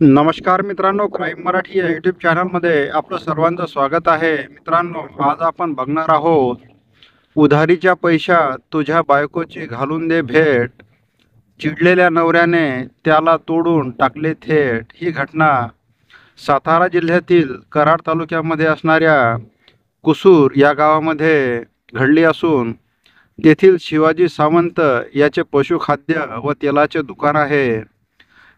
नमस्कार मित्रांनो, क्राईम मराठी या यूट्यूब चॅनलमध्ये आपलं सर्वांचं स्वागत आहे. मित्रांनो, आज आपण बघणार आहोत उधारीच्या पैशात तुझ्या बायकोची घालून दे भेट, चिडलेल्या नवऱ्याने त्याला तोडून टाकले थेट. ही घटना सातारा जिल्ह्यातील कराड तालुक्यामध्ये असणाऱ्या कुसूर या गावामध्ये घडली असून तेथील शिवाजी सावंत याचे पशुखाद्य व तेलाचे दुकान आहे.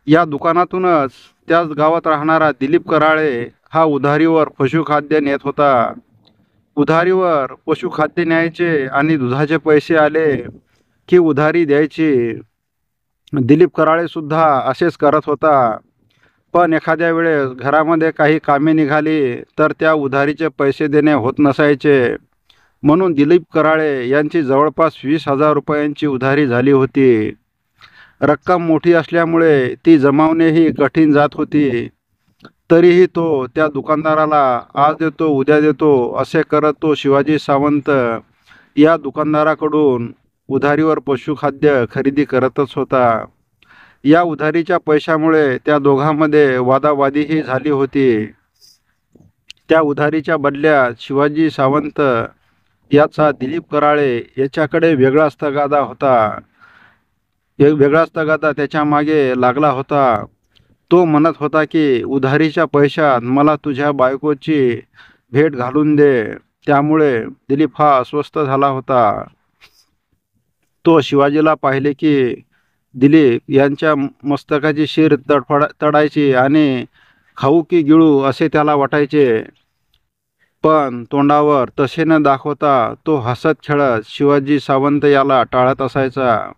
या दुकानातूनच त्याच गावात राहणारा दिलीप कराळे हा उधारीवर पशुखाद्य नेत होता. उधारीवर पशुखाद्य न्यायचे आणि दुधाचे पैसे आले की उधारी द्यायची. दिलीप कराळे सुद्धा असेच करत होता. पण एखाद्या वेळेस घरामध्ये काही कामे निघाली तर त्या उधारीचे पैसे देणे होत नसायचे. म्हणून दिलीप कराळे यांची जवळपास 20,000 रुपयांची उधारी झाली होती. रक्कम मोठी असल्यामुळे ती जमावणेही कठीण जात होती. तरीही तो त्या दुकानदाराला आज देतो उद्या देतो असे करत तो शिवाजी सावंत या दुकानदाराकडून उधारीवर पशुखाद्य खरेदी करतच होता. या उधारीच्या पैशामुळे त्या दोघांमध्ये वादावादीही झाली होती. त्या उधारीच्या बदल्यात शिवाजी सावंत याचा दिलीप कराळे याच्याकडे वेगळाच तगादा होता. एक वेगळाच तगादा त्याच्या मागे लागला होता. तो म्हणत होता की उधारीच्या पैशात मला तुझ्या बायकोची भेट घालून दे. त्यामुळे दिलीप हा अस्वस्थ झाला होता. तो शिवाजीला पाहिले की दिलीप यांच्या मस्तकाची शिर तडायची आणि खाऊ की गिळू असे त्याला वाटायचे. पण तोंडावर तसे न दाखवता तो हसत खेळत शिवाजी सावंत याला टाळत असायचा.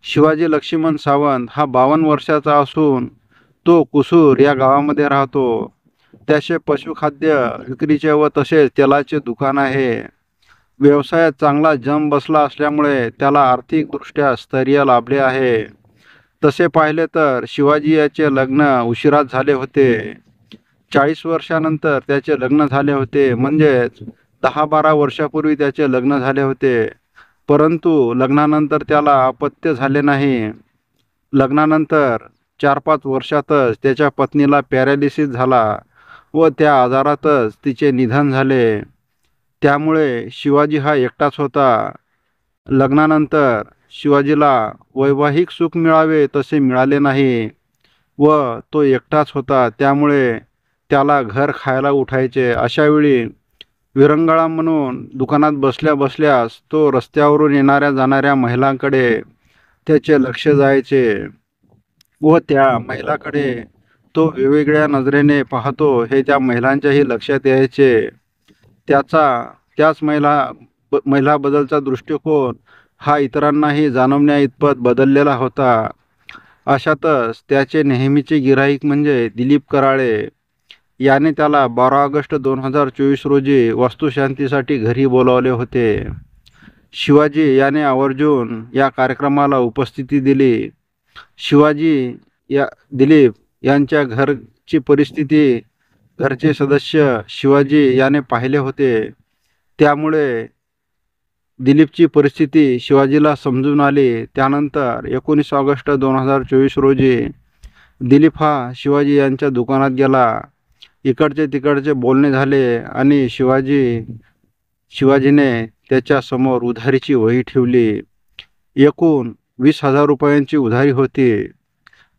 शिवाजी लक्ष्मण सावंत हा 52 वर्षाचा असून तो कुसूर या गावामध्ये राहतो. त्याचे पशुखाद्य विक्रीचे व तसेच तेलाचे दुकान आहे. व्यवसायात चांगला जम बसला असल्यामुळे त्याला आर्थिकदृष्ट्या स्थैर्य लाभले आहे. तसे पाहिले तर शिवाजी याचे लग्न उशिराच झाले होते. 40 वर्षानंतर त्याचे लग्न झाले होते. म्हणजेच 10-12 वर्षापूर्वी त्याचे लग्न झाले होते. परंतु लग्नानंतर त्याला अपत्य झाले नाही. लग्नानंतर 4-5 वर्षातच त्याच्या पत्नीला पॅरालिसिस झाला व त्या आजारातच तिचे निधन झाले. त्यामुळे शिवाजी हा एकटाच होता. लग्नानंतर शिवाजीला वैवाहिक सुख मिळावे तसे मिळाले नाही व तो एकटाच होता. त्यामुळे त्याला घर खायला उठायचे. अशावेळी विरंगुळा म्हणून दुकानात बसल्या बसल्यास तो रस्त्यावरून येणाऱ्या जाणाऱ्या महिलांकडे त्याचे लक्ष जायचे व त्या महिलाकडे तो वेगवेगळ्या नजरेने पाहतो हे त्या महिलांच्याही लक्षात यायचे. त्याच महिलाबद्दलचा दृष्टिकोन हा इतरांनाही जाणवण्या इतपत बदललेला होता. अशातच त्याचे नेहमीचे गिऱ्हाईक म्हणजे दिलीप कराळे याने त्याला 12 ऑगस्ट 2024 रोजी वास्तुशांतीसाठी घरी बोलावले होते. शिवाजी याने आवर्जून या कार्यक्रमाला उपस्थिती दिली. दिलीप यांच्या घरची परिस्थिती घरचे सदस्य शिवाजी याने पाहिले होते. त्यामुळे दिलीपची परिस्थिती शिवाजीला समजून आली. त्यानंतर 19 ऑगस्ट 2024 रोजी दिलीप हा शिवाजी यांच्या दुकानात गेला. इकडचे तिकडचे बोलणे झाले आणि शिवाजीने त्याच्यासमोर उधारीची वही ठेवली. एकूण 20,000 रुपयांची उधारी होती.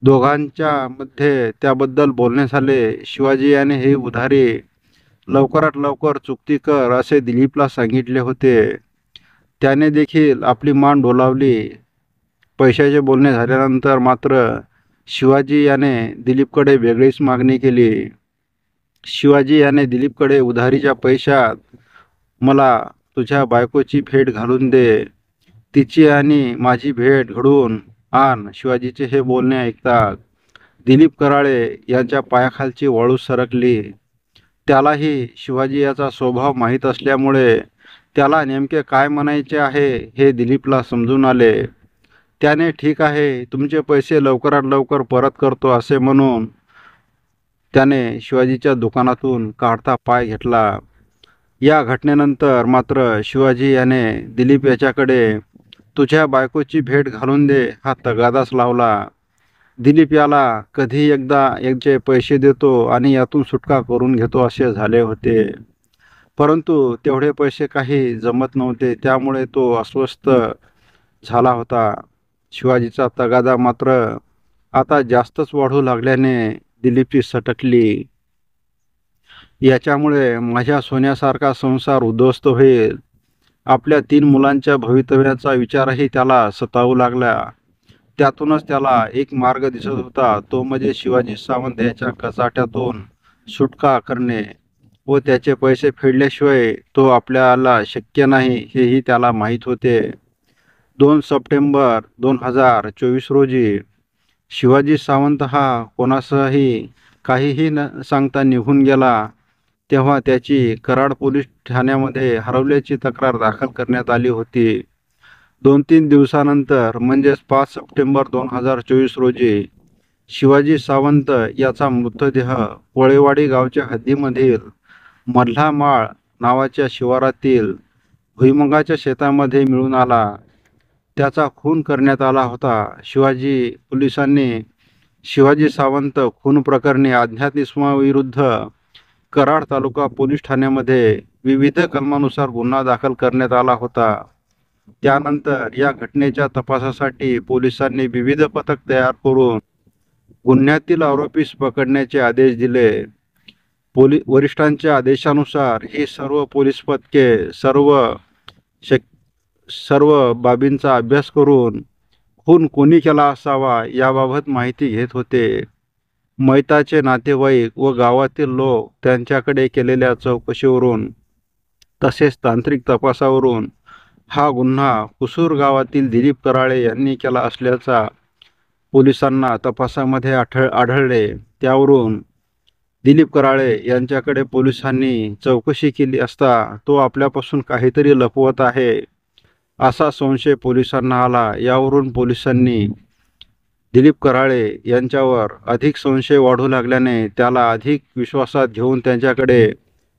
दोघांच्या मध्ये त्याबद्दल बोलणे झाले. शिवाजी याने ही उधारी लवकरात लवकर चुकती कर असे दिलीपला सांगितले होते. त्याने देखील आपली मान डोलावली. पैशाचे बोलणे झाल्यानंतर मात्र शिवाजी याने दिलीपकडे वेगळीच मागणी केली. शिवाजी याने दिलीपकडे उधारीच्या पैशात मला तुझ्या बायकोची भेट घालून दे, तिची आणि माझी भेट घडवून आण. शिवाजीचे हे बोलणे ऐकतात दिलीप कराळे यांच्या पायाखालची वाळू सरकली. त्यालाही शिवाजी याचा स्वभाव माहीत असल्यामुळे त्याला नेमके काय म्हणायचे आहे हे दिलीपला समजून आले. त्याने ठीक आहे, तुमचे पैसे लवकरात लवकर परत करतो असे म्हणून त्याने शिवाजीच्या दुकानातून काढता पाय घेतला. या घटनेनंतर मात्र शिवाजी याने दिलीप याच्याकडे तुझ्या बायकोची भेट घालून दे हा तगादाच लावला. दिलीप याला कधी एकदा याचे पैसे देतो आणि यातून सुटका करून घेतो असे झाले होते. परंतु तेवढे पैसे काही जमत नव्हते, त्यामुळे तो अस्वस्थ झाला होता. शिवाजीचा तगादा मात्र आता जास्तच वाढू लागल्याने दिलीपची सटकली. याच्यामुळे माझ्या सोन्यासारखा संसार उद्ध्वस्त होईल. आपल्या 3 मुलांच्या भवितव्याचा विचारही त्याला सतावू लागला. त्यातूनच त्याला एक मार्ग दिसत होता, तो म्हणजे शिवाजी सावंत याच्या कचाट्यातून सुटका करणे व त्याचे पैसे फेडल्याशिवाय तो आपल्याला शक्य नाही हेही त्याला माहीत होते. 2 सप्टेंबर 2024 रोजी शिवाजी सावंत हा कोणासही काहीही न सांगता निघून गेला. तेव्हा त्याची कराड पोलीस ठाण्यामध्ये हरवल्याची तक्रार दाखल करण्यात आली होती. 2-3 दिवसानंतर म्हणजेच 5 सप्टेंबर 2024 रोजी शिवाजी सावंत याचा मृतदेह कोळेवाडी गावच्या हद्दीमधील मल्हा माळ नावाच्या शिवारातील भुईमुगाच्या शेतामध्ये मिळून आला. त्याचा खून करण्यात आला होता. पोलिसांनी शिवाजी सावंत खून प्रकरणी अज्ञात इसमाविरुद्ध कराड तालुका पोलीस ठाण्यामध्ये विविध कलमानुसार गुन्हा दाखल करण्यात आला होता. त्यानंतर या घटनेच्या तपासासाठी पोलिसांनी विविध पथक तयार करून गुन्ह्यातील आरोपीस पकडण्याचे आदेश दिले. वरिष्ठांच्या आदेशानुसार ही सर्व पोलीस पथके सर्व बाबींचा अभ्यास करून खून कोणी केला असावा याबाबत माहिती घेत होते. मैताचे नातेवाईक व गावातील लोक त्यांच्याकडे केलेल्या चौकशीवरून तसेच तांत्रिक तपासावरून हा गुन्हा कुसूर गावातील दिलीप कराळे यांनी केला असल्याचा पोलिसांना तपासामध्ये आढळले. त्यावरून दिलीप कराळे यांच्याकडे पोलिसांनी चौकशी केली असता तो आपल्यापासून काहीतरी लपवत आहे असा संशय पोलिसांना आला. यावरून पोलिसांनी दिलीप कराळे यांच्यावर अधिक संशय वाढू लागल्याने त्याला अधिक विश्वासात घेऊन त्यांच्याकडे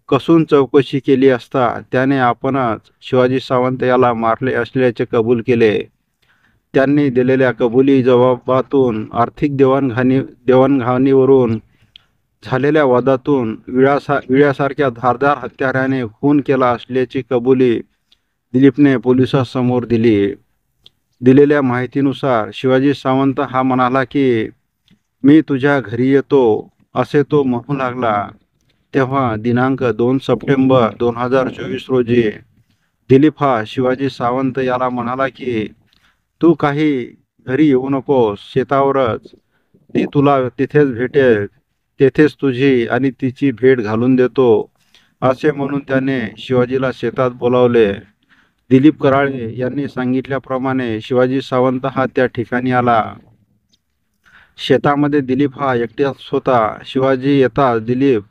कसून चौकशी केली असता त्याने आपणच शिवाजी सावंत याला मारले असल्याचे कबूल केले. त्यांनी दिलेल्या कबुली जबाबातून आर्थिक देवाणघेवाणीवरून झालेल्या वादातून विळ्यासारख्या धारदार हत्याराने खून केला असल्याची कबुली दिलीपने पोलिसांसमोर दिली. दिलेल्या माहितीनुसार शिवाजी सावंत हा म्हणाला की मी तुझ्या घरी येतो असे तो म्हणू लागला. तेव्हा दिनांक 2 सप्टेंबर 2024 रोजी दिलीप हा शिवाजी सावंत याला म्हणाला की तू काही घरी येऊ नकोस, शेतावरच ती तुला तिथेच भेटेल, तेथेच तुझी आणि तिची भेट घालून देतो असे म्हणून त्याने शिवाजीला शेतात बोलावले. दिलीप कराळे यांनी सांगितल्याप्रमाणे शिवाजी सावंत हा त्या ठिकाणी आला. शेतामध्ये दिलीप हा एकटाच होता. शिवाजी येताच दिलीप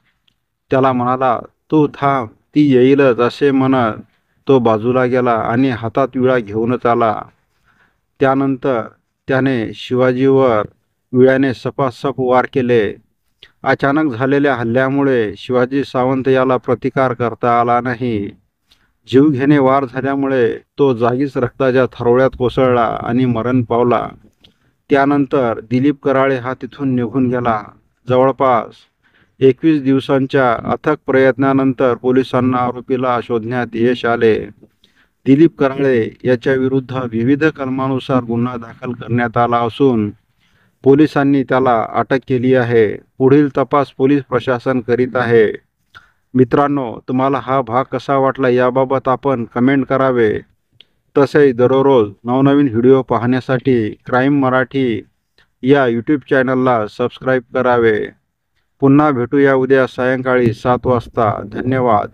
त्याला म्हणाला, तू थांब, ती येईलच असे म्हणत तो बाजूला गेला आणि हातात विळा घेऊनच आला. त्यानंतर त्याने शिवाजीवर विळ्याने सपासप वार केले. अचानक झालेल्या हल्ल्यामुळे शिवाजी सावंत याला प्रतिकार करता आला नाही. जीवघेणे वार झाल्यामुळे तो जागीच रक्ताच्या थारोळ्यात कोसळला आणि मरण पावला. त्यानंतर दिलीप कराळे हा तिथून निघून गेला. जवळपास 21 दिवसांच्या अथक प्रयत्नानंतर पोलिसांना आरोपीला शोधण्यात यश आले. दिलीप कराळे याच्या विरुद्ध विविध कलमानुसार गुन्हा दाखल करण्यात आला असून पोलिसांनी त्याला अटक केली आहे. पुढील तपास पोलीस प्रशासन करीत आहे. मित्रांनो, तुम्हाला हा भाग कसा वाटला याबाबत आपण कमेंट करावे. तसेच दररोज नवनवीन व्हिडिओ पाहण्यासाठी क्राईम मराठी या यूट्यूब चॅनलला सबस्क्राईब करावे. पुन्हा भेटूया उद्या सायंकाळी 7 वाजता. धन्यवाद.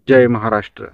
जय महाराष्ट्र.